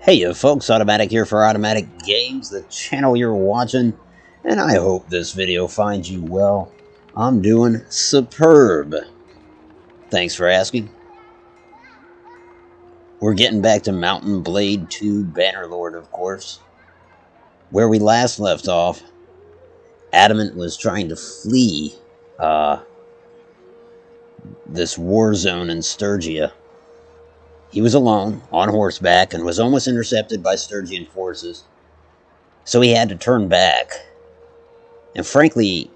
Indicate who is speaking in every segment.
Speaker 1: Hey you folks, Automatic here for Automatic Games, the channel you're watching, and I hope this video finds you well. I'm doing superb. Thanks for asking. We're getting back to Mountain Blade 2 Bannerlord, of course. Where we last left off, Adamant was trying to flee this war zone in Sturgia. He was alone, on horseback, and was almost intercepted by Sturgian forces, so he had to turn back. And frankly,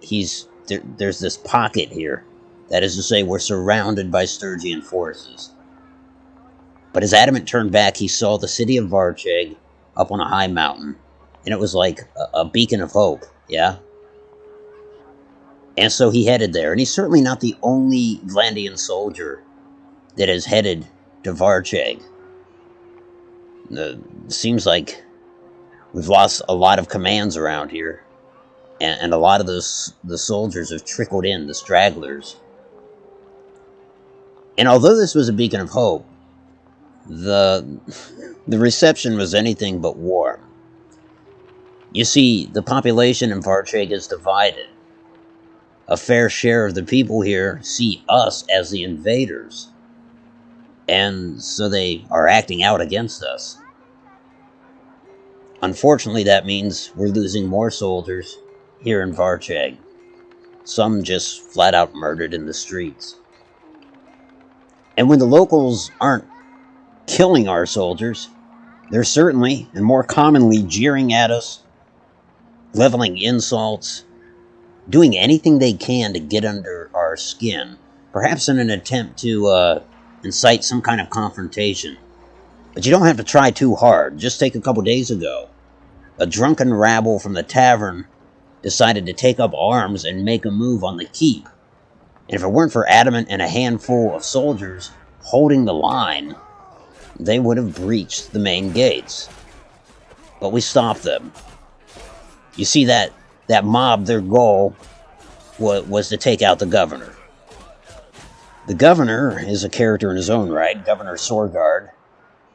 Speaker 1: there's this pocket here. That is to say, we're surrounded by Sturgian forces. But as Adamant turned back, he saw the city of Varcheg up on a high mountain. And it was like a beacon of hope, yeah? And so he headed there. And he's certainly not the only Vlandian soldier that has headed to Varcheg. Seems like we've lost a lot of commands around here. And a lot of the soldiers have trickled in, the stragglers. And although this was a beacon of hope, the reception was anything but warm. You see, the population in Varcheg is divided. A fair share of the people here see us as the invaders, and so they are acting out against us. Unfortunately, that means we're losing more soldiers here in Varcheg. Some just flat out murdered in the streets. And when the locals aren't killing our soldiers, they're certainly, and more commonly, jeering at us, leveling insults, doing anything they can to get under our skin, perhaps in an attempt to incite some kind of confrontation. But you don't have to try too hard. Just take a couple days ago. A drunken rabble from the tavern decided to take up arms and make a move on the keep. And if it weren't for Adamant and a handful of soldiers holding the line, they would have breached the main gates. But we stopped them. You see, that mob, their goal was to take out the governor. The governor is a character in his own right, Governor Sorgard.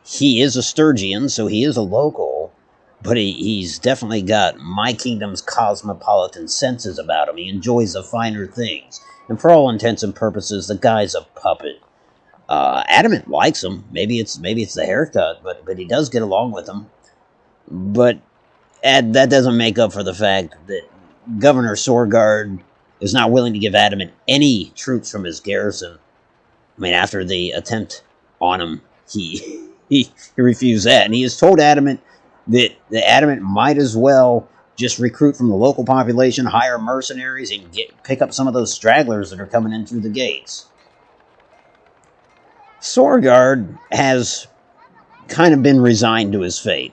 Speaker 1: He is a Sturgian, so he is a local, but he's definitely got my kingdom's cosmopolitan senses about him. He enjoys the finer things. And for all intents and purposes, the guy's a puppet. Adamant likes him. Maybe it's the haircut, but he does get along with him. But that doesn't make up for the fact that Governor Sorgard is not willing to give Adamant any troops from his garrison. I mean, after the attempt on him, he refused that. And he has told Adamant that Adamant might as well just recruit from the local population, hire mercenaries, and pick up some of those stragglers that are coming in through the gates. Sorgard has kind of been resigned to his fate.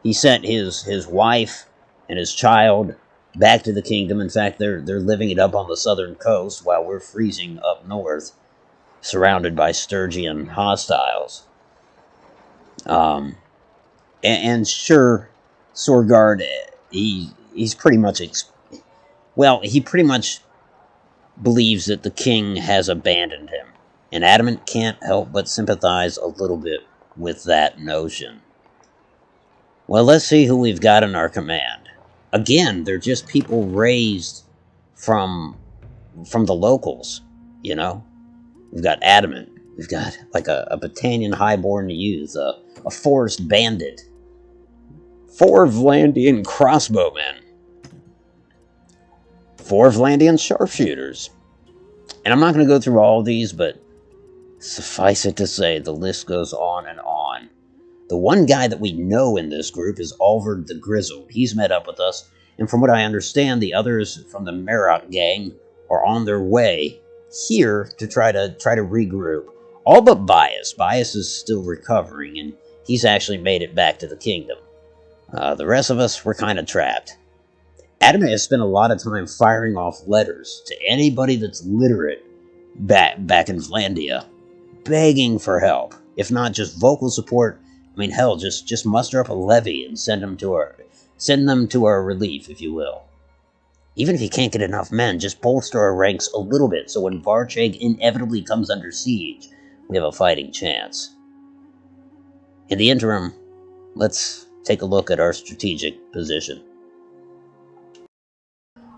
Speaker 1: He sent his wife and his child back to the kingdom. In fact, they're living it up on the southern coast while we're freezing up north, surrounded by Sturgian hostiles. And sure, Sorgard, he's pretty much he pretty much believes that the king has abandoned him, and Adamant can't help but sympathize a little bit with that notion. Well, let's see who we've got in our command. Again, they're just people raised from the locals, you know? We've got Adamant. We've got like a battalion highborn youth, a forest bandit, 4 Vlandian crossbowmen, 4 Vlandian sharpshooters. And I'm not going to go through all of these, but suffice it to say, the list goes on and on. The one guy that we know in this group is Alvard the Grizzled. He's met up with us, and from what I understand, the others from the Merrock gang are on their way here to try to regroup. All but Bias. Bias is still recovering, and he's actually made it back to the kingdom. The rest of us, we're kind of trapped. Adamant has spent a lot of time firing off letters to anybody that's literate back in Vlandia, begging for help, if not just vocal support. I mean, hell, just muster up a levy and send them to our relief, if you will. Even if you can't get enough men, just bolster our ranks a little bit, so when Varcheg inevitably comes under siege, we have a fighting chance. In the interim, let's take a look at our strategic position.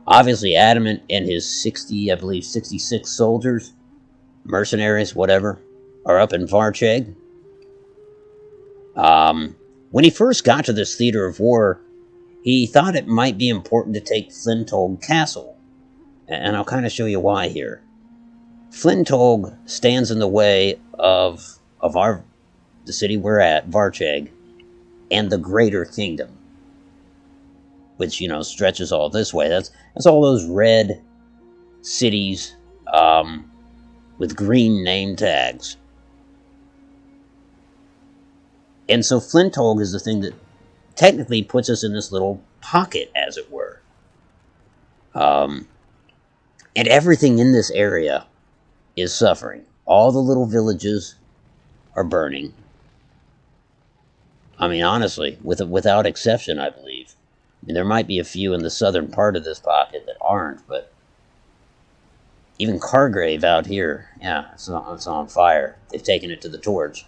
Speaker 1: Obviously, Adamant and his 60, I believe 66 soldiers, mercenaries, whatever, are up in Varcheg. When he first got to this theater of war, he thought it might be important to take Flintolg Castle, and I'll kind of show you why here. Flintolg stands in the way of the city we're at, Varcheg, and the Greater Kingdom, which, you know, stretches all this way. That's all those red cities with green name tags. And so Flintolg is the thing that technically puts us in this little pocket, as it were. And everything in this area is suffering. All the little villages are burning. I mean, honestly, without exception, I believe. I mean, there might be a few in the southern part of this pocket that aren't, but even Cargrave out here, yeah, it's on fire. They've taken it to the torch.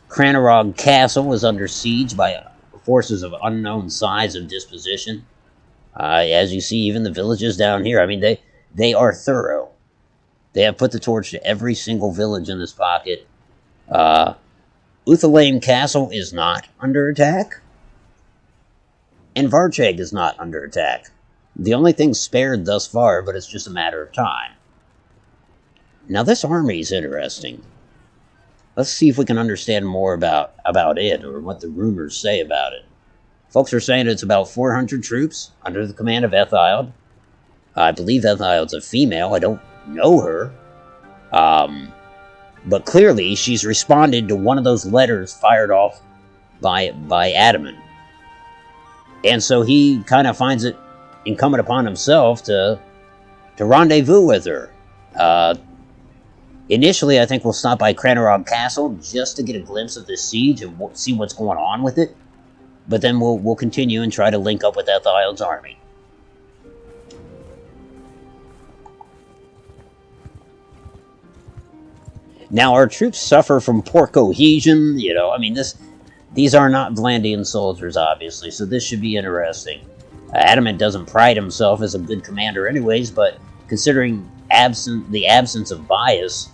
Speaker 1: Cranarog Castle is under siege by forces of unknown size and disposition. As you see, even the villages down here, I mean, they are thorough. They have put the torch to every single village in this pocket. Uthalame Castle is not under attack. And Varcheg is not under attack. The only thing spared thus far, but it's just a matter of time. Now this army is interesting. Let's see if we can understand more about it, or what the rumors say about it. Folks are saying it's about 400 troops under the command of Ethild. I believe Ethild's a female. I don't know her. But clearly she's responded to one of those letters fired off by Adamant. And so he kind of finds it incumbent upon himself to rendezvous with her. Initially, I think we'll stop by Cranarog Castle just to get a glimpse of this siege and see what's going on with it. But then we'll continue and try to link up with Ethild's army. Now, our troops suffer from poor cohesion. You know, I mean, these are not Vlandian soldiers, obviously, so this should be interesting. Adamant doesn't pride himself as a good commander anyways, but considering the absence of bias,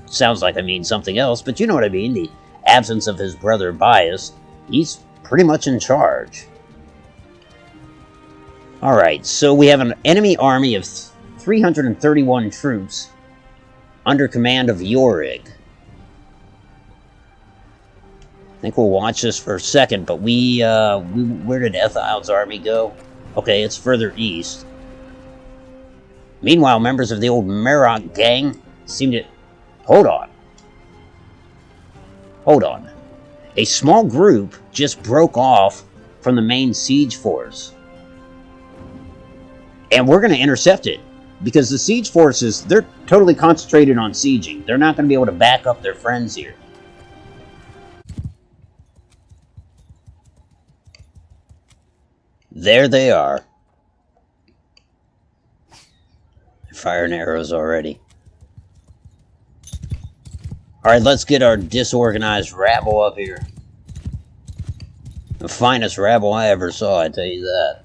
Speaker 1: sounds like I mean something else, but you know what I mean, the absence of his brother Bias, he's pretty much in charge. Alright, so we have an enemy army of 331 troops under command of Yorig. I think we'll watch this for a second, but where did Ethild's army go? Okay, it's further east. Meanwhile, members of the old Merok gang seem to... Hold on. A small group just broke off from the main siege force. And we're going to intercept it. Because the siege forces, they're totally concentrated on sieging. They're not going to be able to back up their friends here. There they are. They're firing arrows already. Alright, let's get our disorganized rabble up here. The finest rabble I ever saw, I tell you that.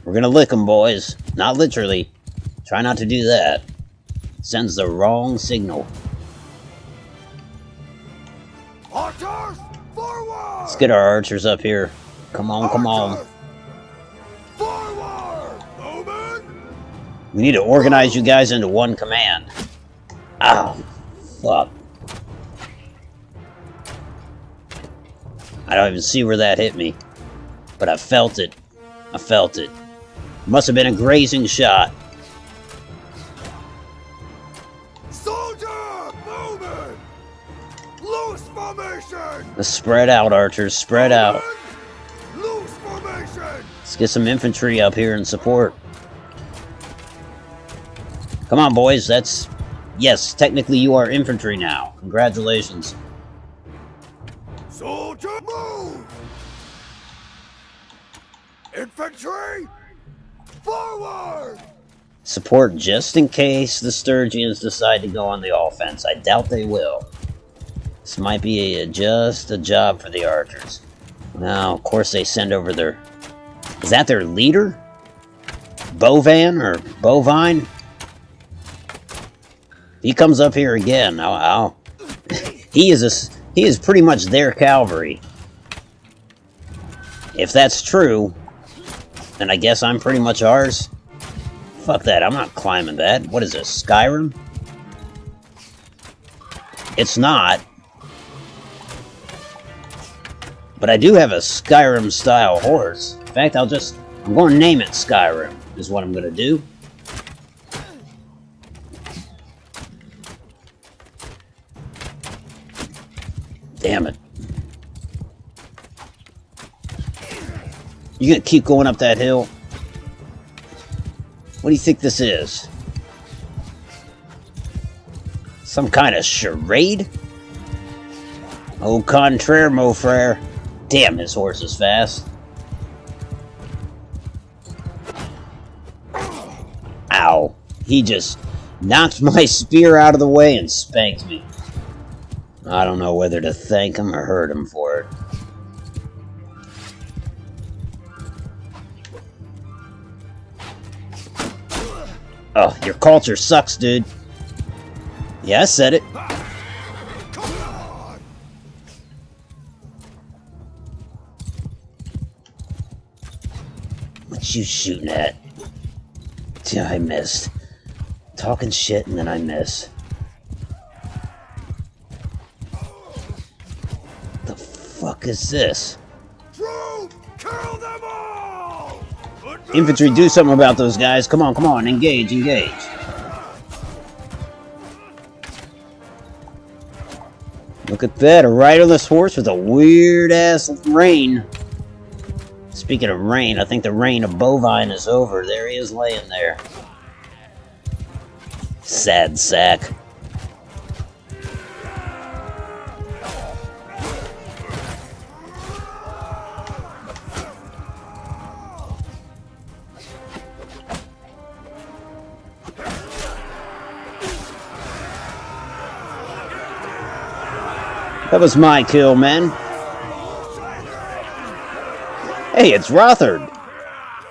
Speaker 1: We're gonna lick them, boys. Not literally. Try not to do that. Sends the wrong signal.
Speaker 2: Archers, forward!
Speaker 1: Let's get our archers up here. Come on, come on.
Speaker 2: Forward! Omen!
Speaker 1: We need to organize you guys into one command. Ow. Fuck. I don't even see where that hit me. But I felt it. I felt it. Must have been a grazing shot.
Speaker 2: Soldier! Movement! Loose formation!
Speaker 1: Let's spread out, archers. Spread out.
Speaker 2: Loose formation!
Speaker 1: Let's get some infantry up here in support. Come on, boys. That's... Yes, technically you are infantry now. Congratulations.
Speaker 2: Soldier, move! Infantry, forward!
Speaker 1: Support just in case the Sturgians decide to go on the offense. I doubt they will. This might be just a job for the archers. Now, of course, they send over their... Is that their leader? Bovan or Bovine? He comes up here again. He is pretty much their cavalry. If that's true, then I guess I'm pretty much ours. Fuck that, I'm not climbing that. What is this, Skyrim? It's not. But I do have a Skyrim-style horse. In fact, I'm going to name it Skyrim, is what I'm going to do. Damn it. You going to keep going up that hill? What do you think this is? Some kind of charade? Au contraire, mon frere. Damn, his horse is fast. Ow. He just knocked my spear out of the way and spanked me. I don't know whether to thank him or hurt him for it. Oh, your culture sucks, dude. Yeah, I said it. What you shooting at? Yeah, I missed. Talking shit and then I miss. The fuck is this?
Speaker 2: Troop, kill them all!
Speaker 1: Infantry, do something about those guys. Come on, come on, engage, engage. Look at that, a riderless horse with a weird-ass rein. Speaking of rain, I think the reign of Bovine is over. There he is laying there. Sad sack. That was my kill, man. Hey, it's Rothard.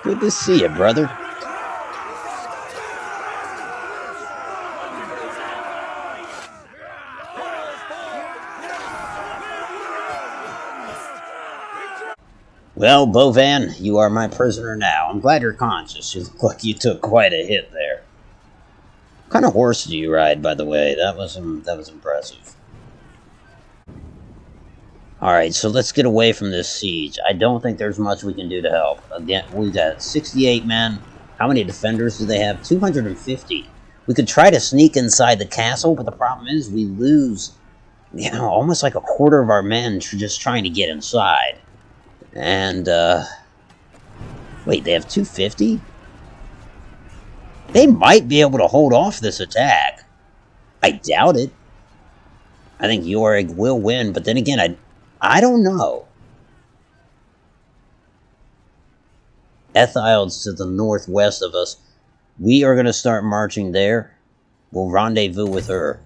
Speaker 1: Good to see you, brother. Well, Bovan, you are my prisoner now. I'm glad you're conscious. You look like you took quite a hit there. What kind of horse do you ride, by the way? That was impressive. Alright, so let's get away from this siege. I don't think there's much we can do to help. Again, we've got 68 men. How many defenders do they have? 250. We could try to sneak inside the castle, but the problem is we lose, almost like a quarter of our men just trying to get inside. And, wait, they have 250? They might be able to hold off this attack. I doubt it. I think Varcheg will win, but then again, I don't know. Ethild's to the northwest of us. We are going to start marching there. We'll rendezvous with her.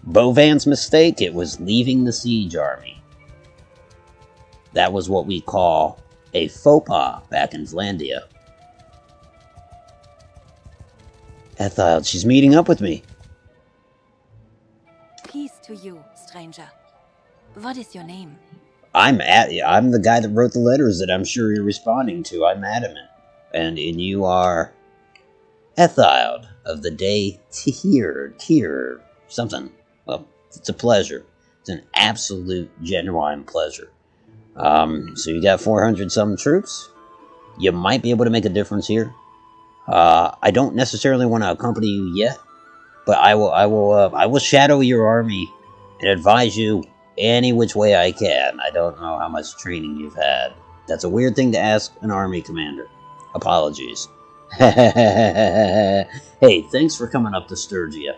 Speaker 1: Bovan's mistake, it was leaving the siege army. That was what we call a faux pas back in Vlandia. Ethild, she's meeting up with me.
Speaker 3: Peace to you, stranger. What is your name?
Speaker 1: I'm the guy that wrote the letters that I'm sure you're responding to. I'm Adamant. And you are Ethild of the day Tyr, something. Well, it's a pleasure. It's an absolute, genuine pleasure. So you got 400-some troops. You might be able to make a difference here. I don't necessarily want to accompany you yet, but I will shadow your army and advise you any which way I can. I don't know how much training you've had. That's a weird thing to ask an army commander. Apologies. Hey, thanks for coming up to Sturgia.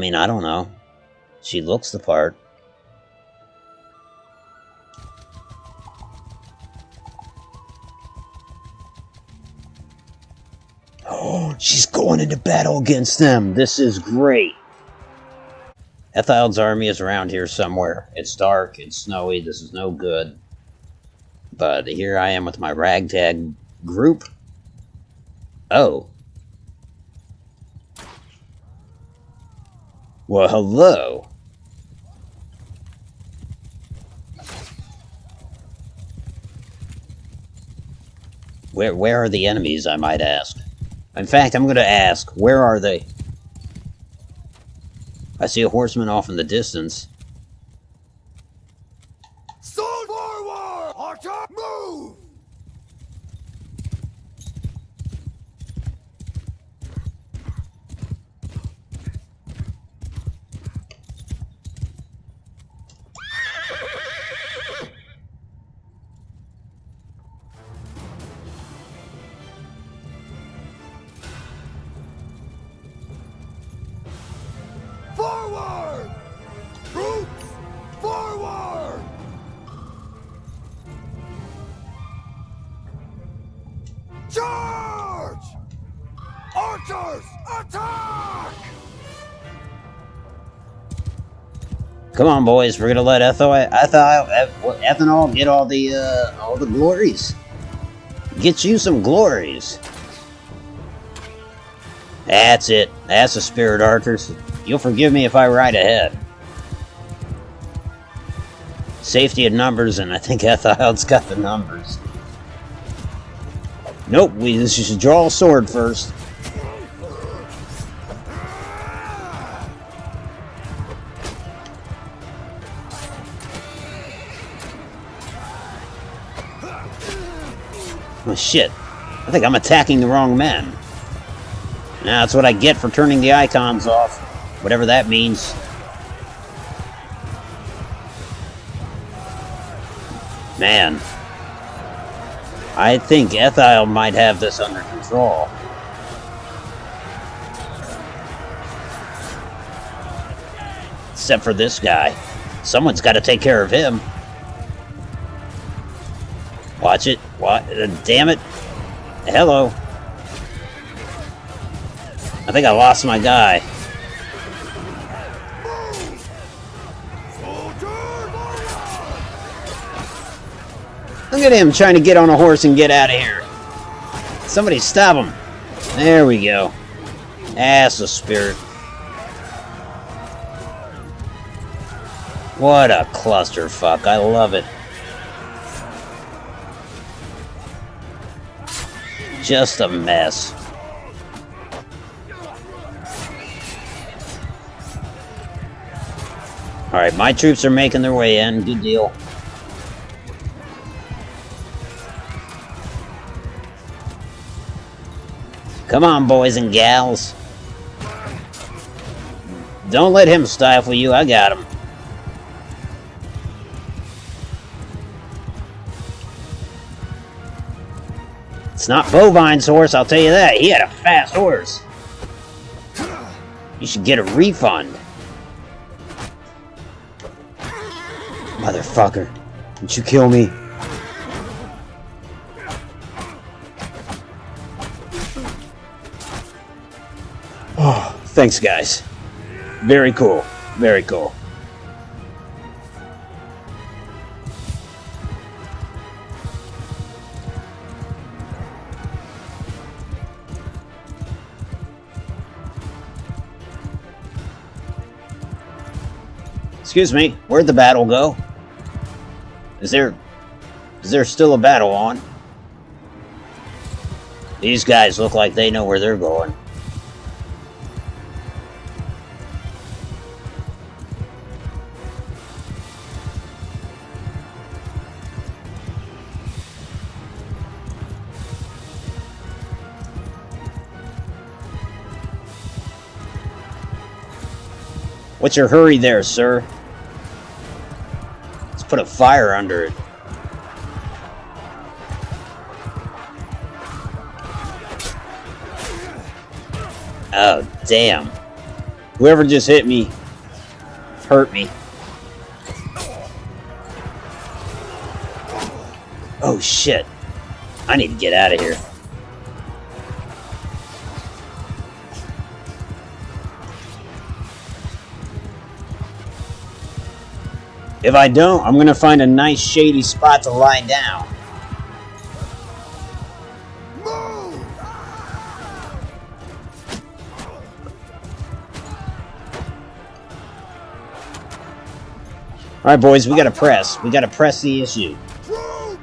Speaker 1: mean, I don't know. She looks the part. Oh, she's going into battle against them. This is great. Ethild's army is around here somewhere. It's dark, it's snowy, this is no good. But here I am with my ragtag group. Oh. Well, hello. Where are the enemies, I might ask? In fact, I'm going to ask, where are they? I see a horseman off in the distance.
Speaker 2: Sword forward! Archer, move! Forward! Troops, forward! Charge! Archers, attack!
Speaker 1: Come on, boys, we're gonna let Ethanol get all the glories. Get you some glories. That's it. That's the spirit, archers. You'll forgive me if I ride ahead. Safety in numbers, and I think Ethild's got the numbers. Nope, we should draw a sword first. Oh shit, I think I'm attacking the wrong men. Now that's what I get for turning the icons off, whatever that means. Man, I think Ethild might have this under control. Except for this guy. Someone's got to take care of him. Watch it. What? Damn it. Hello. I think I lost my guy. Look at him trying to get on a horse and get out of here. Somebody stop him. There we go. That's the spirit. What a clusterfuck. I love it. Just a mess. Alright, my troops are making their way in. Good deal. Come on, boys and gals. Don't let him stifle you. I got him. It's not Bovine's horse, I'll tell you that. He had a fast horse. You should get a refund. Motherfucker. Did you kill me? Oh, thanks, guys. Very cool. Very cool. Excuse me, where'd the battle go? Is there still a battle on? These guys look like they know where they're going. What's your hurry there, sir? Let's put a fire under it. Oh, damn. Whoever just hit me hurt me. Oh shit. I need to get out of here. If I don't, I'm gonna find a nice shady spot to lie down.
Speaker 2: Move!
Speaker 1: Alright, boys, we gotta press. We gotta press the issue.
Speaker 2: Troops!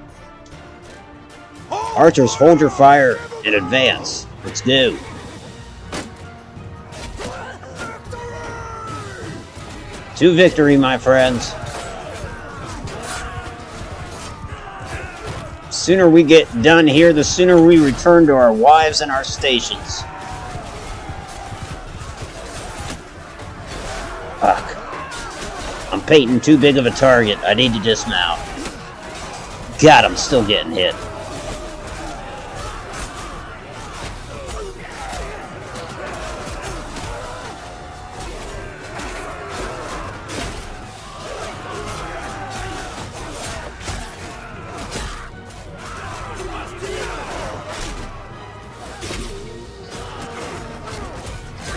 Speaker 1: Archers, hold your fire and advance. Let's go. To victory, my friends. The sooner we get done here, the sooner we return to our wives and our stations. Fuck. I'm painting too big of a target. I need to dismount. God, I'm still getting hit.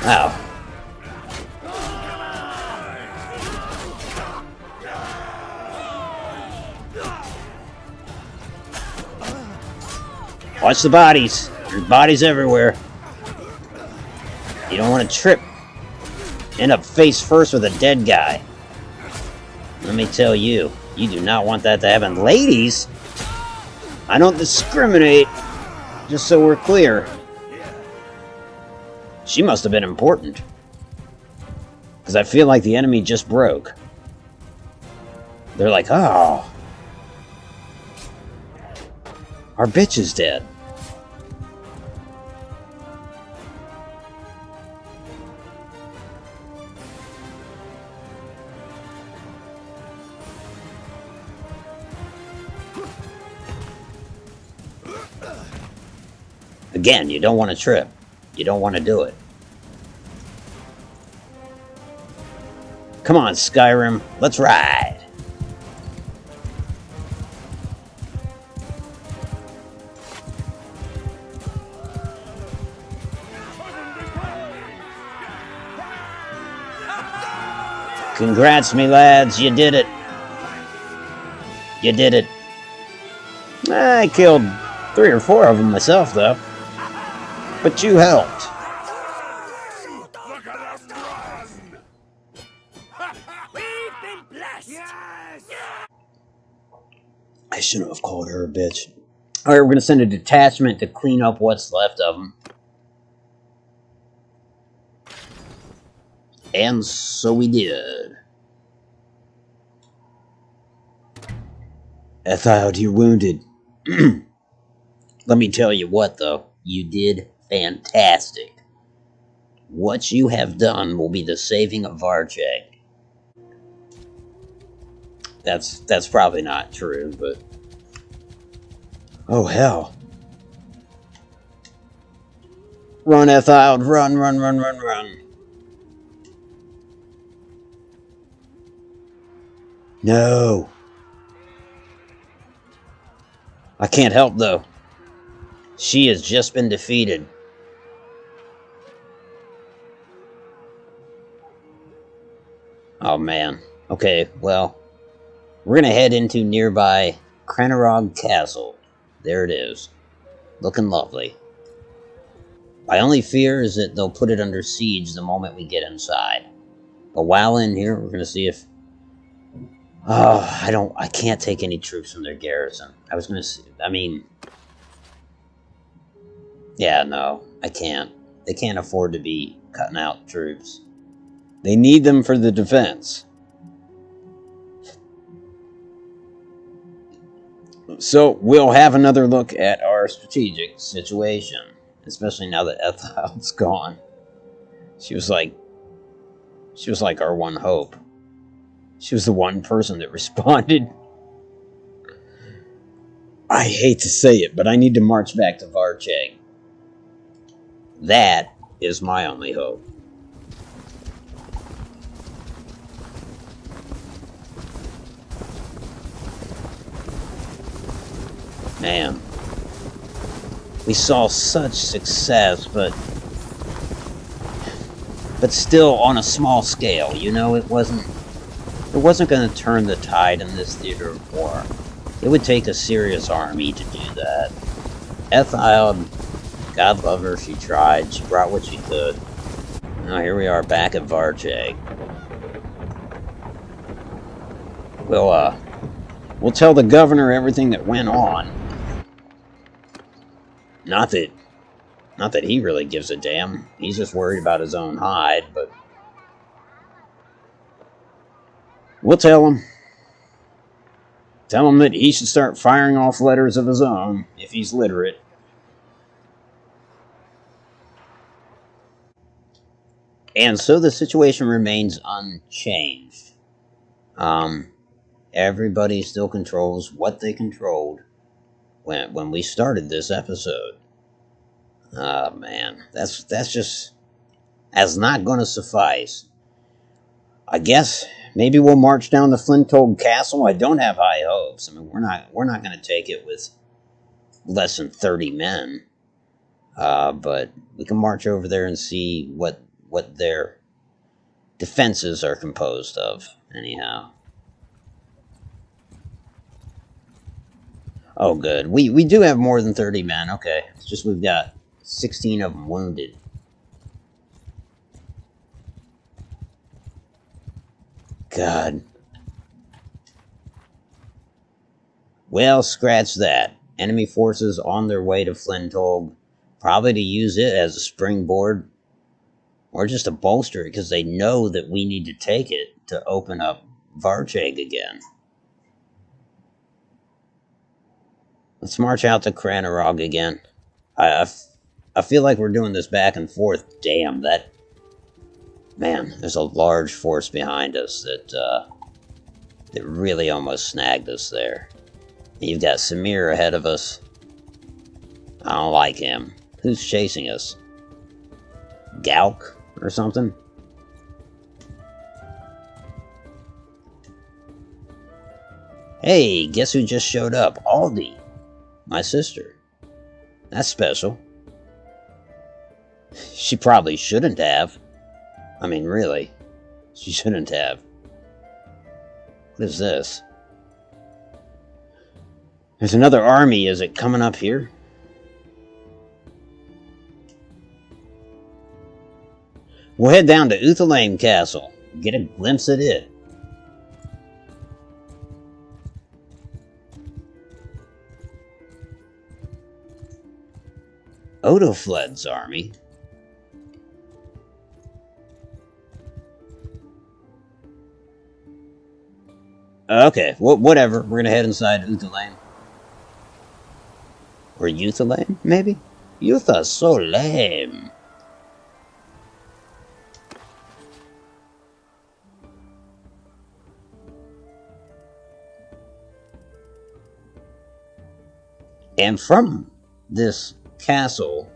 Speaker 1: Ow. Watch the bodies. There's bodies everywhere. You don't want to trip. End up face first with a dead guy. Let me tell you, you do not want that to happen. Ladies, I don't discriminate, just so we're clear. She must have been important. Because I feel like the enemy just broke. They're like, oh. Our bitch is dead. Again, you don't want to trip. You don't want to do it. Come on, Skyrim. Let's ride. Congrats, me lads. You did it. You did it. I killed 3 or 4 of them myself, though. But you helped.
Speaker 2: Look at us run! We've been blessed! Yes!
Speaker 1: I shouldn't have called her a bitch. Alright, we're going to send a detachment to clean up what's left of them. And so we did. Ethild, you're wounded. Let me tell you what, though. You did fantastic. What you have done will be the saving of Varcheg. That's probably not true, but... Oh, hell. Run, Ethild, run, run, run, run, run. No. I can't help, though. She has just been defeated. Oh, man. Okay, well, we're going to head into nearby Krenerog Castle. There it is. Looking lovely. My only fear is that they'll put it under siege the moment we get inside. But while in here, we're going to see if... Oh, I can't take any troops from their garrison. I was going to say, I mean... Yeah, no, I can't. They can't afford to be cutting out troops. They need them for the defense. So, we'll have another look at our strategic situation. Especially now that Ethild's gone. She was like our one hope. She was the one person that responded. I hate to say it, but I need to march back to Varcheg. That is my only hope. Man, we saw such success, but still on a small scale. You know, it wasn't going to turn the tide in this theater of war. It would take a serious army to do that. Ethilde, God love her, she tried. She brought what she could. Now here we are back at Varcheg. We'll tell the governor everything that went on. Not that he really gives a damn. He's just worried about his own hide, but we'll tell him. Tell him that he should start firing off letters of his own, if he's literate. And so the situation remains unchanged. Everybody still controls what they controlled when we started this episode. Oh man, that's not going to suffice. I guess maybe we'll march down to Flintolg Castle. I don't have high hopes. I mean, we're not going to take it with less than 30 men. But we can march over there and see what their defenses are composed of. Anyhow. Oh, good. We do have more than 30 men. Okay, it's just we've got 16 of them wounded. God. Well, scratch that. Enemy forces on their way to Flintolg, probably to use it as a springboard, or just to bolster it, because they know that we need to take it to open up Varcheg again. Let's march out to Cranarog again. I feel like we're doing this back and forth. Damn, that... Man, there's a large force behind us that really almost snagged us there. You've got Samir ahead of us. I don't like him. Who's chasing us? Galk or something? Hey, guess who just showed up? Aldi. My sister. That's special. She probably shouldn't have. I mean, really. She shouldn't have. What is this? There's another army. Is it coming up here? We'll head down to Uthalaim Castle. Get a glimpse at it. Odofled's army? Okay, whatever. We're gonna head inside Uthalaim. Or Uthalaim, maybe? Utha so lame. And from this castle,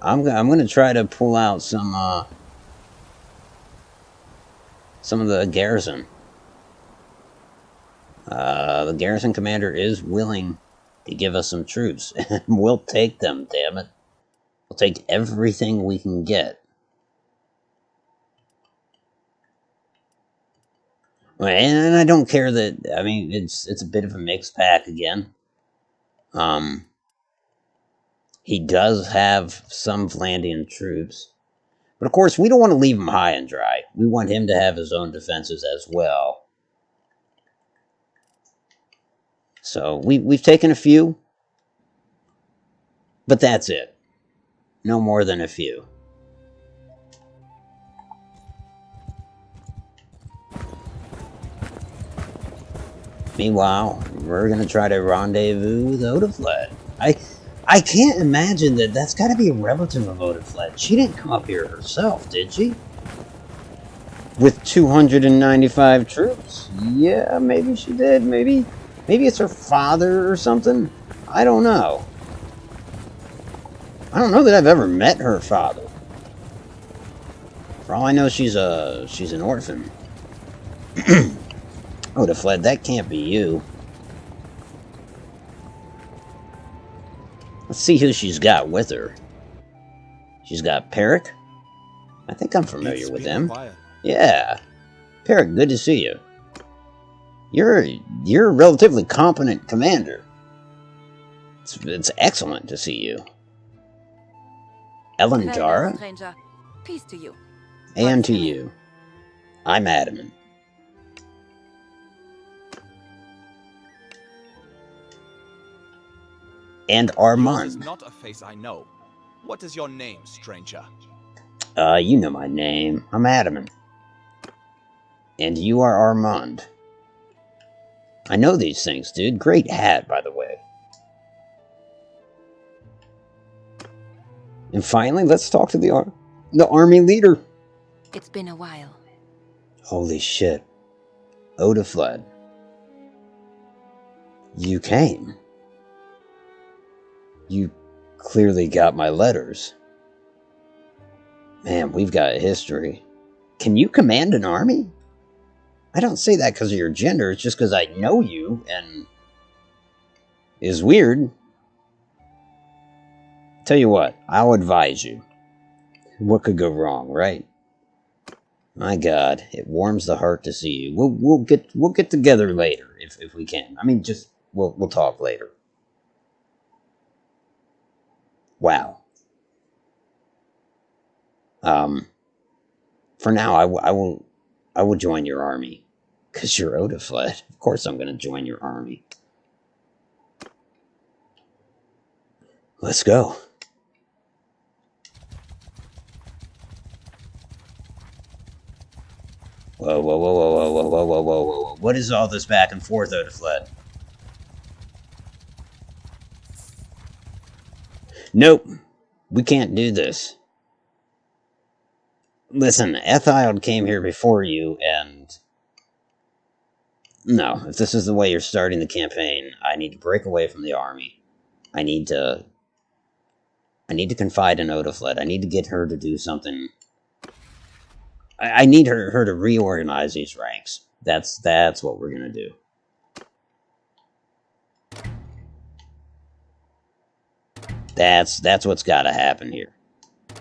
Speaker 1: I'm gonna try to pull out some of the garrison. The garrison commander is willing to give us some troops, and we'll take them. Damn it, we'll take everything we can get. And I don't care that. I mean, it's a bit of a mixed pack again. He does have some Vlandian troops. But of course, we don't want to leave him high and dry. We want him to have his own defenses as well. So, we've taken a few. But that's it. No more than a few. Meanwhile, we're going to try to rendezvous with Odofled. I can't imagine that's got to be a relative of Odofled. She didn't come up here herself, did she? With 295 troops? Yeah, maybe she did. Maybe it's her father or something. I don't know. I don't know that I've ever met her father. For all I know, she's an orphan. Odofled, that can't be you. Let's see who she's got with her. She's got Peric. I think I'm familiar with him. Yeah. Peric, good to see you. You're a relatively competent commander. It's excellent to see you. Ellen
Speaker 3: Well,
Speaker 1: Jara?
Speaker 3: stranger. Peace to you.
Speaker 1: And
Speaker 3: What's
Speaker 1: to
Speaker 3: your name?
Speaker 1: you. I'm Adamant. And
Speaker 4: Yours is
Speaker 1: Armand.
Speaker 4: not a face I know. What is your name, stranger?
Speaker 1: You know my name. I'm Adamant. And you are Armand. I know these things, dude. Great hat, by the way. And finally, let's talk to the army leader.
Speaker 3: It's been a while.
Speaker 1: Holy shit. Oda fled. You came. You clearly got my letters. Man, we've got history. Can you command an army? I don't say that because of your gender, it's just because I know you, and... is weird. Tell you what, I'll advise you. What could go wrong, right? My God, it warms the heart to see you. We'll get together later if we can. I mean, just we'll talk later. Wow. For now, I will join your army. 'Cause you're Oda fled. Of course I'm gonna join your army. Let's go. Whoa, whoa, whoa, whoa, whoa, whoa, whoa, whoa, whoa, whoa. What is all this back and forth, Oda fled? Nope. We can't do this. Listen, Ethild came here before you, and... no, if this is the way you're starting the campaign, I need to break away from the army. I need to confide in Odafled. I need to get her to do something. I need her to reorganize these ranks. That's what we're gonna do. That's what's gotta happen here.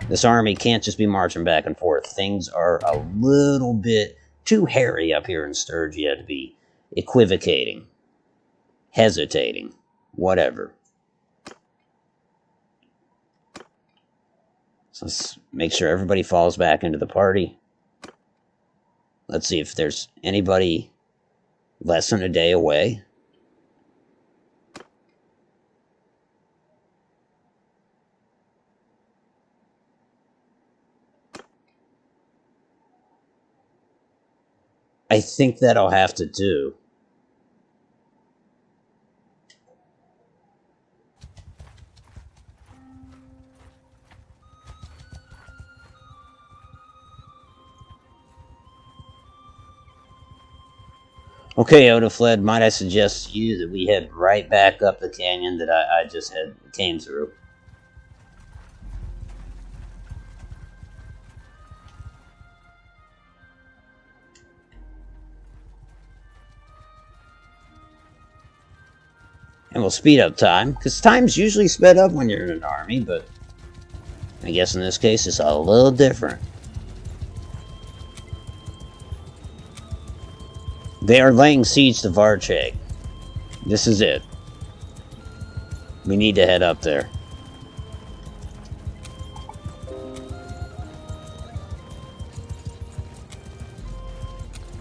Speaker 1: This army can't just be marching back and forth. Things are a little bit too hairy up here in Sturgia to be equivocating, hesitating, whatever. So let's make sure everybody falls back into the party. Let's see if there's anybody less than a day away. I think that'll have to do. Okay, Odafled, might I suggest to you that we head right back up the canyon that I just came through. And we'll speed up time, because time's usually sped up when you're in an army, but I guess in this case it's a little different. They are laying siege to Varcheg. This is it. We need to head up there.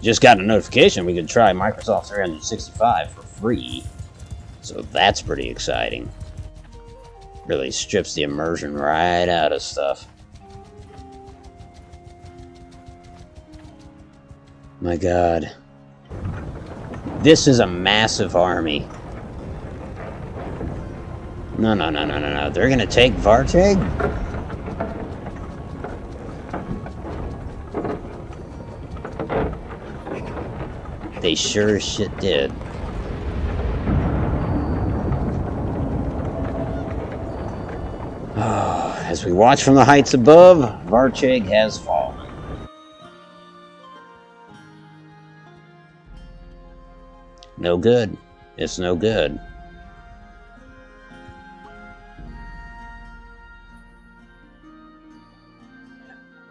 Speaker 1: Just got a notification we could try Microsoft 365 for free. So that's pretty exciting. Really strips the immersion right out of stuff. My God. This is a massive army. No. They're gonna take Varcheg? They sure as shit did. As we watch from the heights above, Varcheg has fallen. No good. It's no good.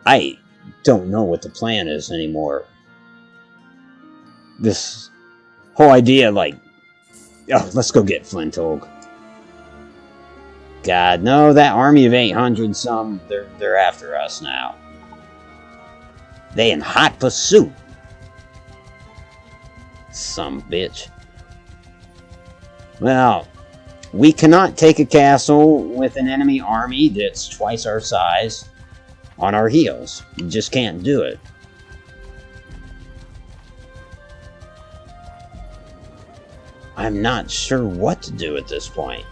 Speaker 1: I don't know what the plan is anymore. This whole idea, like, oh, let's go get Flintholg. God, no, that army of 800 some, they're after us now. They in hot pursuit. Some bitch. Well, we cannot take a castle with an enemy army that's twice our size on our heels. You just can't do it. I'm not sure what to do at this point.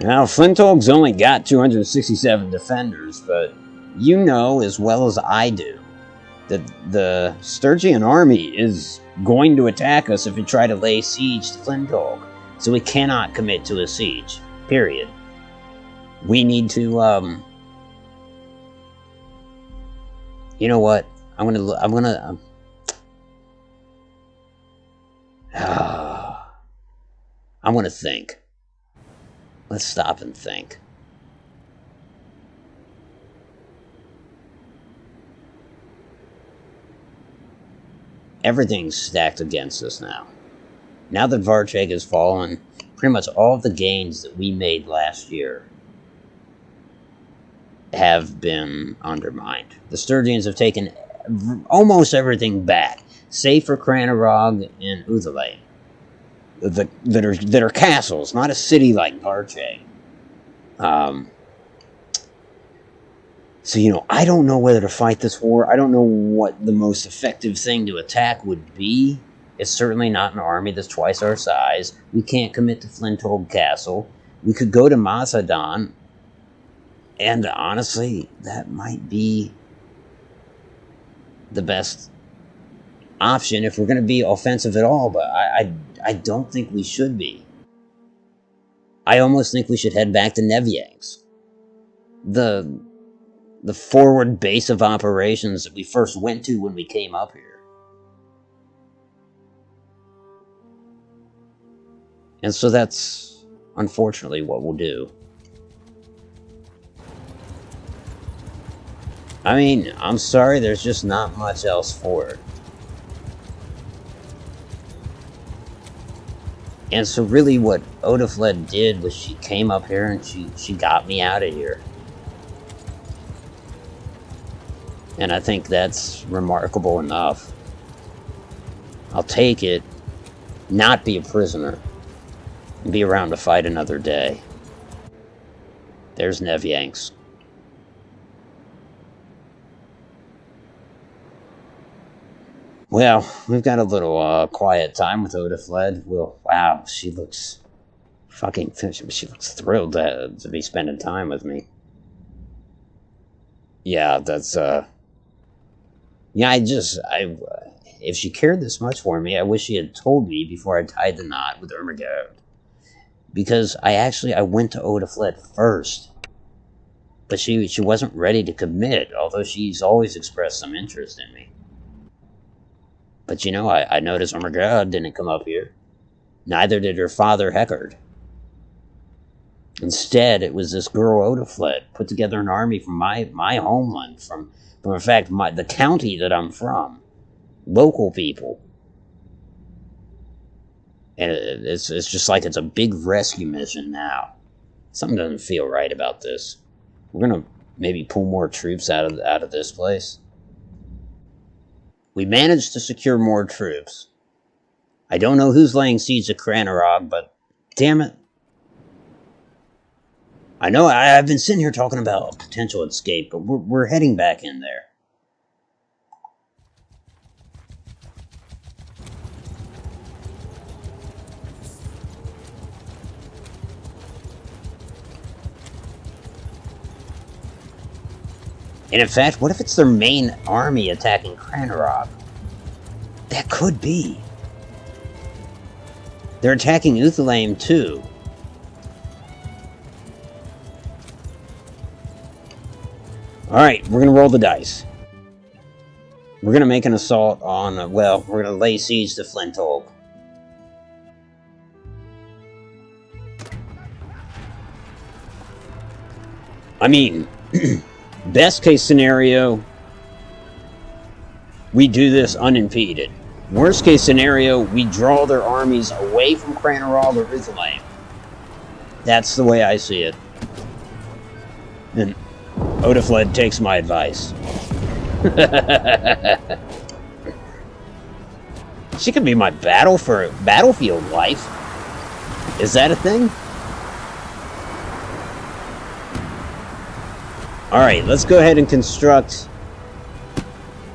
Speaker 1: Now, Flintholg's only got 267 defenders, but you know as well as I do that the Sturgian army is going to attack us if we try to lay siege to Flintholg. So we cannot commit to a siege. Period. We need to, you know what? I'm gonna think. Let's stop and think. Everything's stacked against us now. Now that Varcheg has fallen, pretty much all of the gains that we made last year have been undermined. The Sturgians have taken almost everything back, save for Cranarog and Uthelay. That are castles, not a city like Varcheg. So, you know, I don't know whether to fight this war. I don't know what the most effective thing to attack would be. It's certainly not an army that's twice our size. We can't commit to Flintholg Castle. We could go to Mazadon. And honestly, that might be the best option if we're going to be offensive at all, but I don't think we should be. I almost think we should head back to Nevyansk. The forward base of operations that we first went to when we came up here. And so that's unfortunately what we'll do. I mean, I'm sorry, there's just not much else for it. And so really what Odafled did was she came up here and she got me out of here. And I think that's remarkable enough. I'll take it, not be a prisoner, and be around to fight another day. There's Nevyansk. Well, we've got a little quiet time with Odafled. Well, wow, she looks fucking... She looks thrilled to be spending time with me. Yeah, that's... Yeah, if she cared this much for me, I wish she had told me before I tied the knot with Ermagerd. Because I went to Odafled first. But she wasn't ready to commit, although she's always expressed some interest in me. But you know, I noticed Ermagerd didn't come up here. Neither did her father Heckard. Instead, it was this girl Odafled put together an army from my homeland, from in fact the county that I'm from, local people, and it's just like it's a big rescue mission now. Something doesn't feel right about this. We're gonna maybe pull more troops out of this place. We managed to secure more troops. I don't know who's laying siege to Cranarog, but damn it. I know I've been sitting here talking about a potential escape, but we're heading back in there. And in fact, what if it's their main army attacking Cranarog? That could be. They're attacking Uthalaim too. Alright, we're gonna roll the dice. We're gonna make an assault on, well, we're gonna lay siege to Flintholk. I mean, best case scenario, we do this unimpeded. Worst case scenario, we draw their armies away from Craneral or Ithilane. That's the way I see it. And Odafled takes my advice. She could be my battlefield wife. Is that a thing? Alright, let's go ahead and construct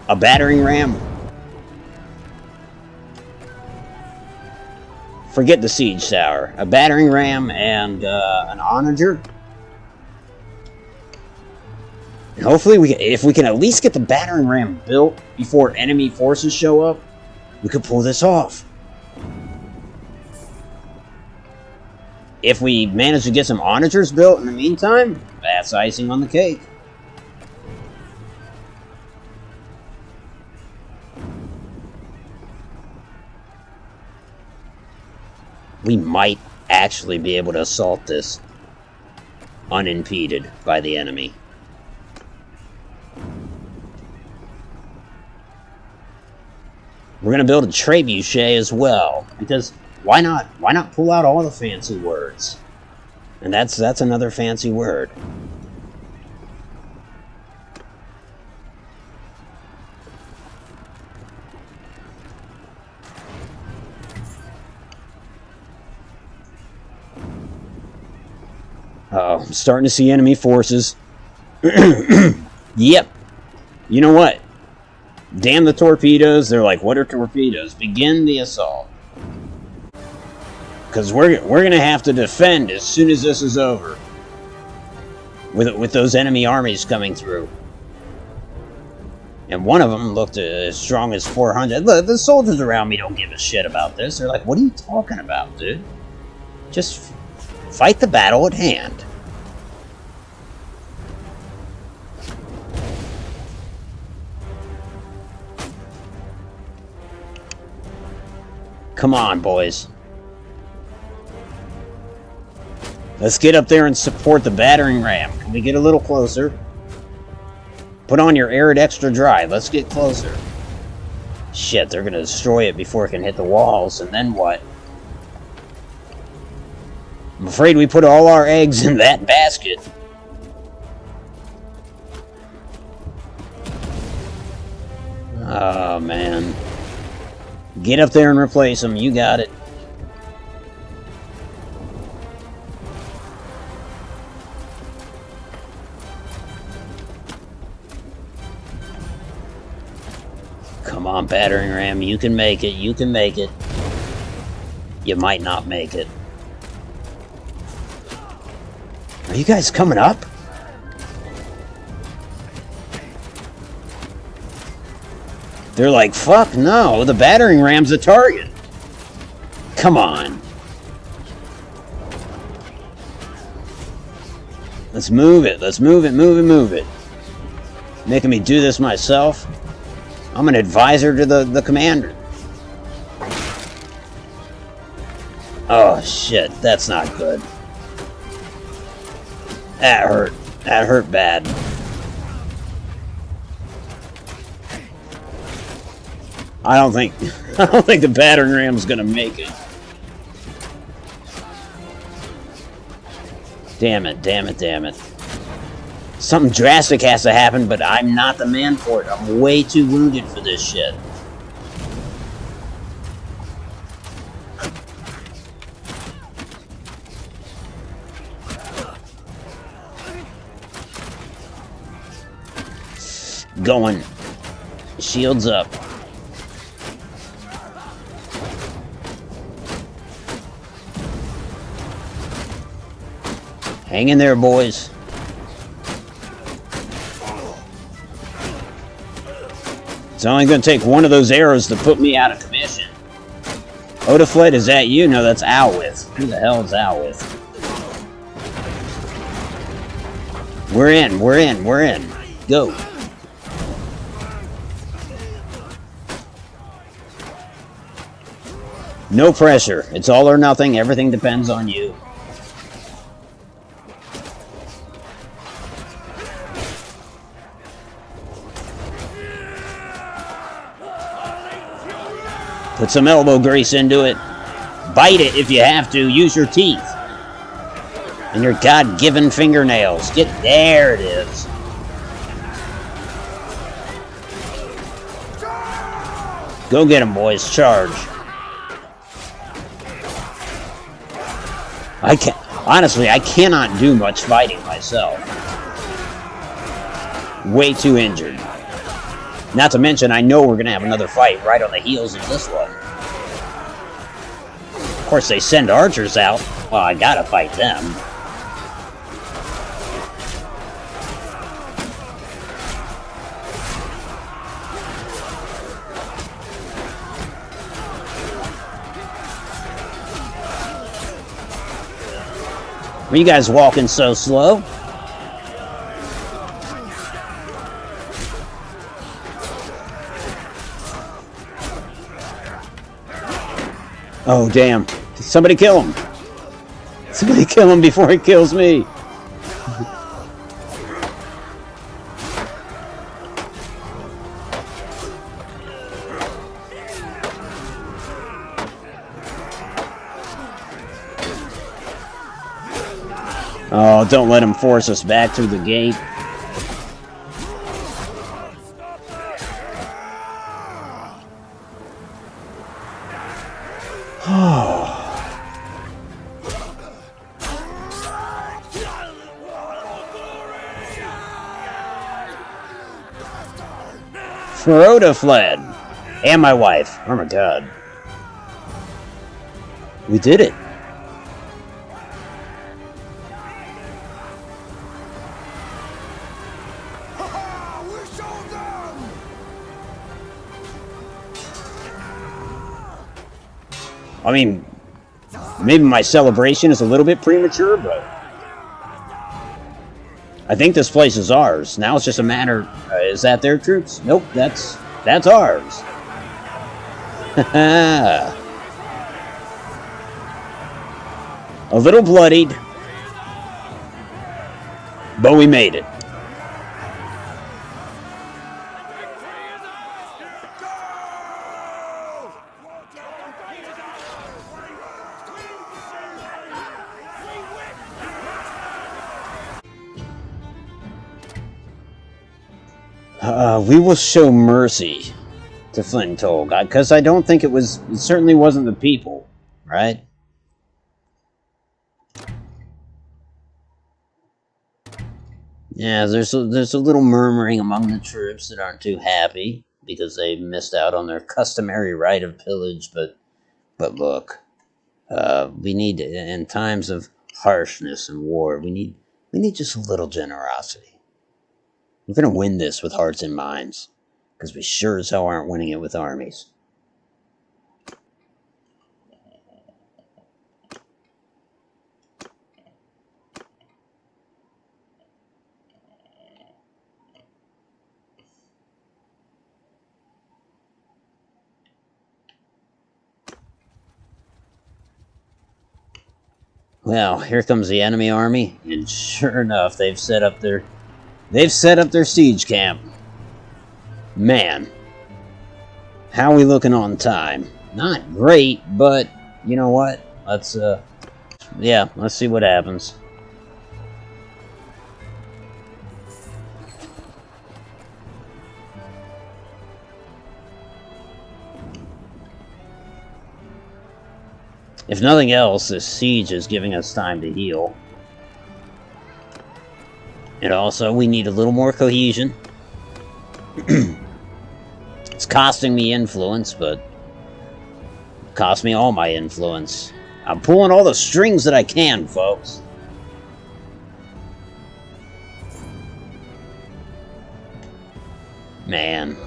Speaker 1: a battering ram. Forget the siege tower. A battering ram and an onager. And hopefully, if we can at least get the battering ram built before enemy forces show up, we could pull this off. If we manage to get some onagers built in the meantime, that's icing on the cake. We might actually be able to assault this unimpeded by the enemy. We're gonna build a trebuchet as well, because why not pull out all the fancy words? And that's another fancy word. Uh-oh, I'm starting to see enemy forces. Yep. You know what? Damn the torpedoes. They're like, what are torpedoes? Begin the assault. Because we're going to have to defend as soon as this is over. With those enemy armies coming through. And one of them looked as strong as 400. Look, the soldiers around me don't give a shit about this. They're like, what are you talking about, dude? Just fight the battle at hand. Come on, boys. Let's get up there and support the battering ram. Can we get a little closer? Put on your arid extra dry. Let's get closer. Shit, they're gonna destroy it before it can hit the walls, and then what? I'm afraid we put all our eggs in that basket. Oh, man. Get up there and replace them. You got it. Come on, battering ram. You can make it. You can make it. You might not make it. Are you guys coming up? They're like, fuck no, the battering ram's a target. Come on. Let's move it. Let's move it, move it, move it. Making me do this myself. I'm an advisor to the commander. Oh shit, that's not good. That hurt. That hurt bad. I don't think the battering ram's gonna make it. Damn it, damn it, damn it. Something drastic has to happen, but I'm not the man for it. I'm way too wounded for this shit. Going. Shields up. Hang in there, boys. It's only going to take one of those arrows to put me out of commission. Odafled, is that you? No, that's Alwith. Who the hell is Alwith? We're in, we're in, we're in. Go. No pressure. It's all or nothing. Everything depends on you. Put some elbow grease into it. Bite it if you have to. Use your teeth. And your God-given fingernails. There it is. Go get him, boys. Charge. Honestly, I cannot do much fighting myself. Way too injured. Not to mention, I know we're going to have another fight right on the heels of this one. Of course, they send archers out. Well, I gotta fight them. Are you guys walking so slow? Oh, damn. Somebody kill him. Somebody kill him before he kills me. Oh, don't let him force us back through the gate. Rhoda fled. And my wife. Oh my god. We did it. I mean, maybe my celebration is a little bit premature, but I think this place is ours. Now it's just a matter, is that their troops? Nope, that's ours. A little bloodied, but we made it. We will show mercy to Flint told, because I don't think it certainly wasn't the people, right? Yeah, there's a little murmuring among the troops that aren't too happy because they missed out on their customary right of pillage, but look, we need, in times of harshness and war, we need just a little generosity. We're going to win this with hearts and minds, because we sure as hell aren't winning it with armies. Well, here comes the enemy army, and sure enough, they've set up their siege camp. Man, how are we looking on time? Not great, but you know what? Let's see what happens. If nothing else, this siege is giving us time to heal. And also, we need a little more cohesion. It's costing me influence, but it cost me all my influence. I'm pulling all the strings that I can, folks. Man.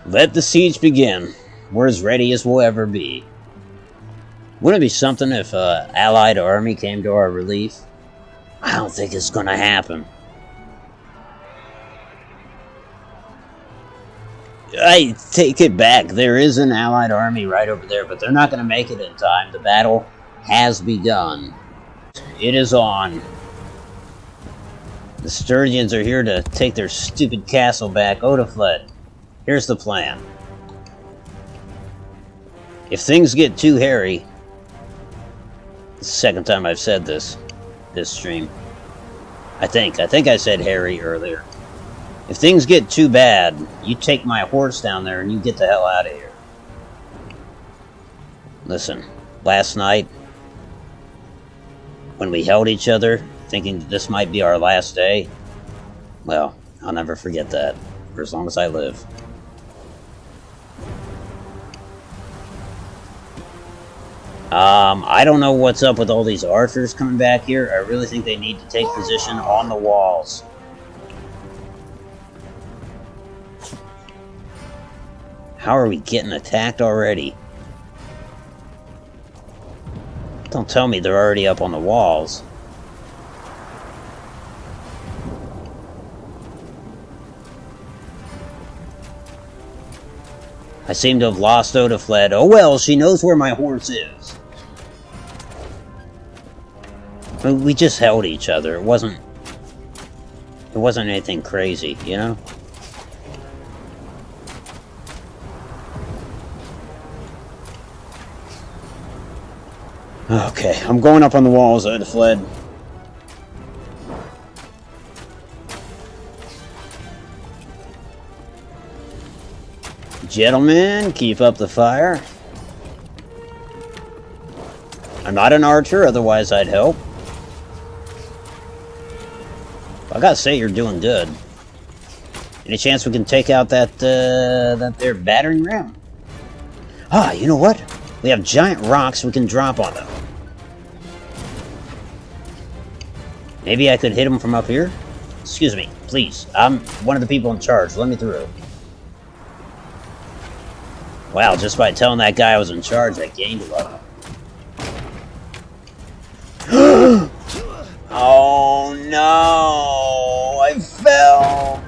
Speaker 1: Let the siege begin. We're as ready as we'll ever be. Wouldn't it be something if an allied army came to our relief? I don't think it's gonna happen. I take it back. There is an allied army right over there, but they're not gonna make it in time. The battle has begun. It is on. The Sturgians are here to take their stupid castle back. Odafled, here's the plan. If things get too hairy... It's the second time I've said this stream. I think I said hairy earlier. If things get too bad, you take my horse down there and you get the hell out of here. Listen, last night, when we held each other, thinking this might be our last day, well, I'll never forget that, for as long as I live. I don't know what's up with all these archers coming back here. I really think they need to take position on the walls. How are we getting attacked already? Don't tell me they're already up on the walls. I seem to have lost Odafled. Oh well, she knows where my horse is. We just held each other. It wasn't anything crazy, you know? Okay, I'm going up on the walls, Odafled. Gentlemen, keep up the fire. I'm not an archer, otherwise I'd help. I gotta say, you're doing good. Any chance we can take out that there battering ram? Ah, you know what? We have giant rocks we can drop on them. Maybe I could hit them from up here? Excuse me, please. I'm one of the people in charge. Let me through. Wow, just by telling that guy I was in charge, I gained a lot. Oh no! I fell!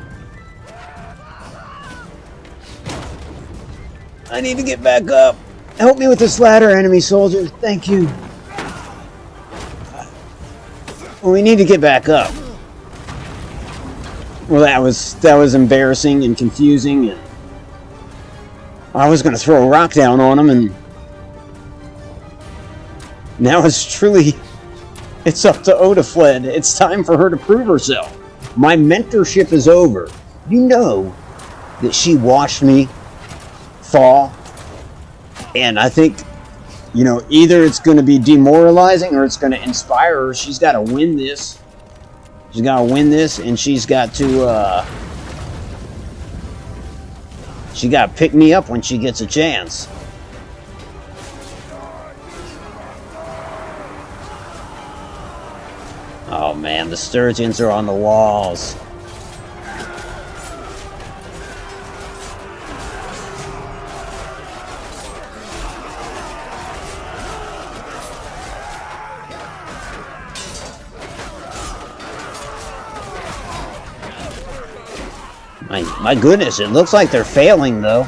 Speaker 1: I need to get back up. Help me with this ladder, enemy soldier. Thank you. Well, we need to get back up. Well, that was embarrassing and confusing, and I was going to throw a rock down on him, and now it's up to Odafled. It's time for her to prove herself. My mentorship is over. You know that she watched me fall, and I think, you know, either it's going to be demoralizing or it's going to inspire her. She's got to win this. She's got to win this, and she's got to pick me up when she gets a chance. Oh man, the Sturgians are on the walls. My goodness, it looks like they're failing, though.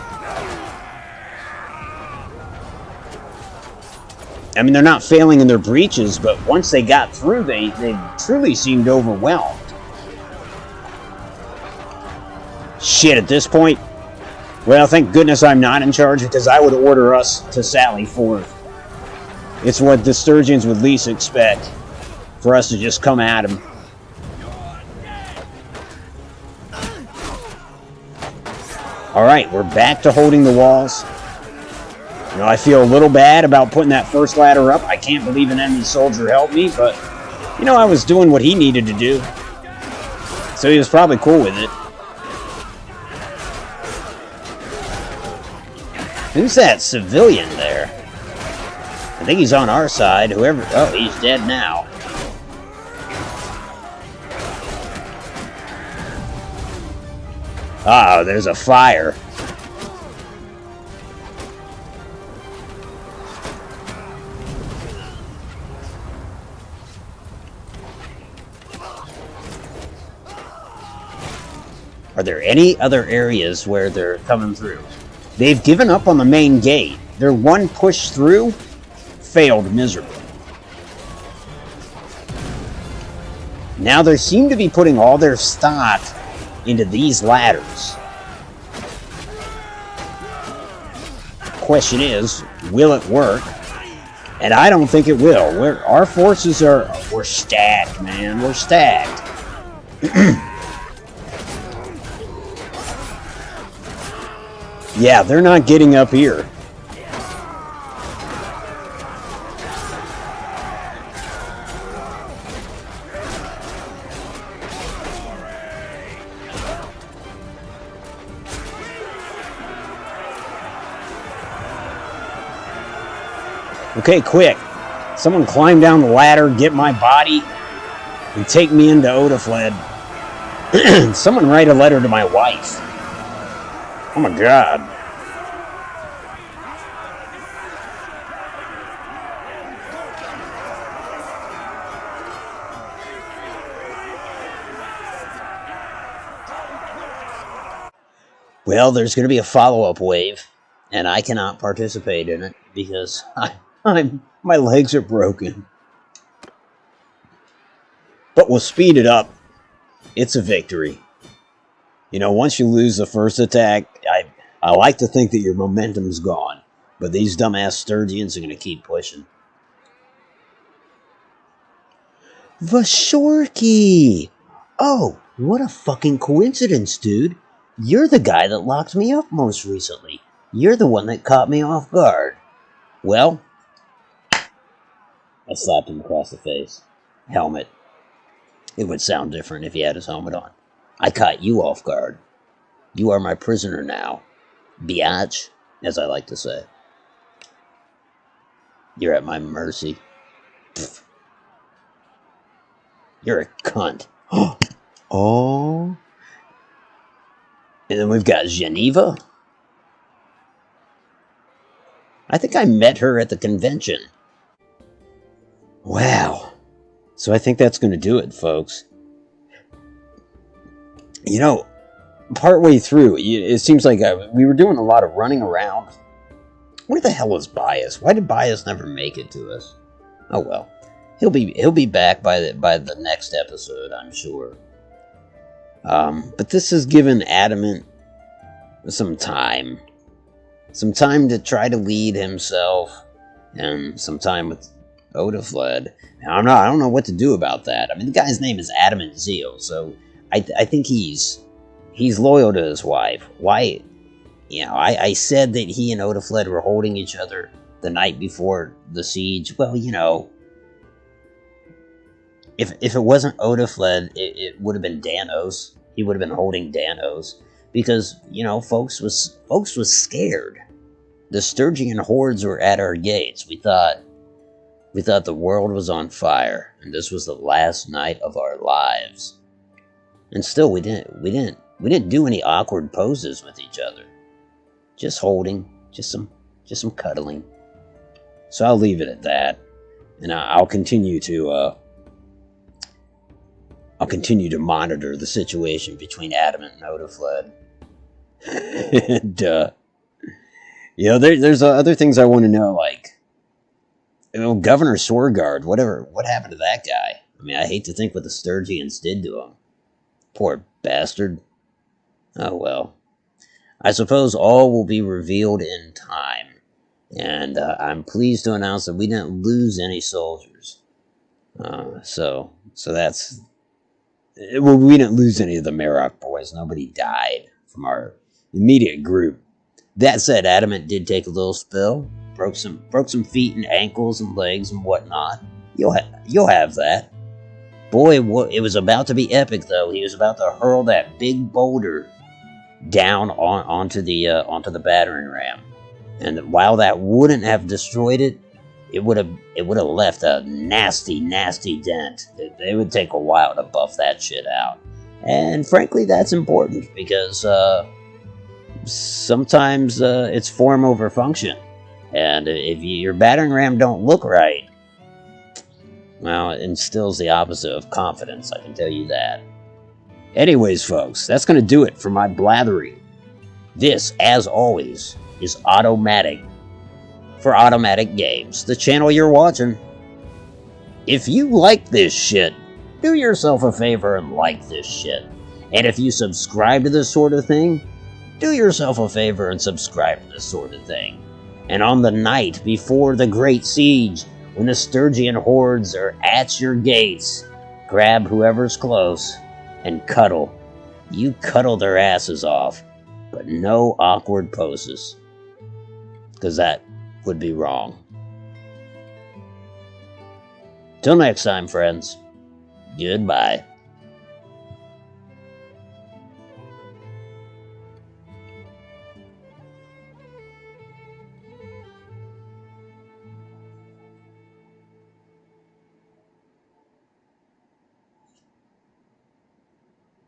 Speaker 1: I mean, they're not failing in their breaches, but once they got through, they truly seemed overwhelmed. Shit, at this point, well, thank goodness I'm not in charge, because I would order us to sally forth. It's what the Sturgians would least expect, for us to just come at them. Alright, we're back to holding the walls. You know, I feel a little bad about putting that first ladder up. I can't believe an enemy soldier helped me, but, you know, I was doing what he needed to do. So he was probably cool with it. Who's that civilian there? I think he's on our side. Whoever... Oh, he's dead now. Oh, there's a fire. Are there any other areas where they're coming through? They've given up on the main gate. Their one push through failed miserably. Now they seem to be putting all their stock into these ladders. Question is, will it work? And I don't think it will. Our forces we're stacked, man. We're stacked. Yeah, they're not getting up here. Okay, quick. Someone climb down the ladder, get my body, and take me into Odafled. Someone write a letter to my wife. Oh my god. Well, there's going to be a follow-up wave, and I cannot participate in it because my legs are broken. But we'll speed it up. It's a victory. You know, once you lose the first attack, I like to think that your momentum's gone. But these dumbass Sturgians are going to keep pushing. Varcheg! Oh, what a fucking coincidence, dude. You're the guy that locked me up most recently. You're the one that caught me off guard. Well, I slapped him across the face. Helmet. It would sound different if he had his helmet on. I caught you off guard. You are my prisoner now. Biatch, as I like to say. You're at my mercy. Pfft. You're a cunt. Oh. And then we've got Geneva. I think I met her at the convention. Wow. So I think that's going to do it, folks. You know, partway through, it seems like we were doing a lot of running around. Where the hell is Bias? Why did Bias never make it to us? Oh well. He'll be back by the next episode, I'm sure. But this has given Adamant some time to try to lead himself, and some time with Odafled. I don't know what to do about that. I mean, the guy's name is Adamant Zeal, so I think he's loyal to his wife. Why? You know, I said that he and Odafled were holding each other the night before the siege. Well, you know, if it wasn't Odafled, it would have been Danos. He would have been holding Danos because, you know, folks was scared. The Sturgian hordes were at our gates. We thought the world was on fire, and this was the last night of our lives. And still, we didn't do any awkward poses with each other. Just holding, just some cuddling. So I'll leave it at that, and I'll continue to monitor the situation between Adamant and Odafled. And you know, there's other things I want to know, like, you know, Governor Swargard, what happened to that guy? I mean, I hate to think what the Sturgians did to him. Poor bastard. Oh well. I suppose all will be revealed in time. And I'm pleased to announce that we didn't lose any soldiers. So that's... Well, we didn't lose any of the Marok boys. Nobody died from our immediate group. That said, Adamant did take a little spill. Broke some feet and ankles and legs and whatnot. You'll have that. Boy, it was about to be epic, though. He was about to hurl that big boulder down onto the battering ram, and while that wouldn't have destroyed it, it would have left a nasty dent. It would take a while to buff that shit out, and frankly, that's important because sometimes it's form over function. And if your battering ram don't look right, well, it instills the opposite of confidence, I can tell you that. Anyways, folks, that's going to do it for my blathering. This, as always, is Automatic for Automatic Games, the channel you're watching. If you like this shit, do yourself a favor and like this shit. And if you subscribe to this sort of thing, do yourself a favor and subscribe to this sort of thing. And on the night before the Great Siege, when the Sturgian hordes are at your gates, grab whoever's close and cuddle. You cuddle their asses off, but no awkward poses. Because that would be wrong. Till next time, friends. Goodbye.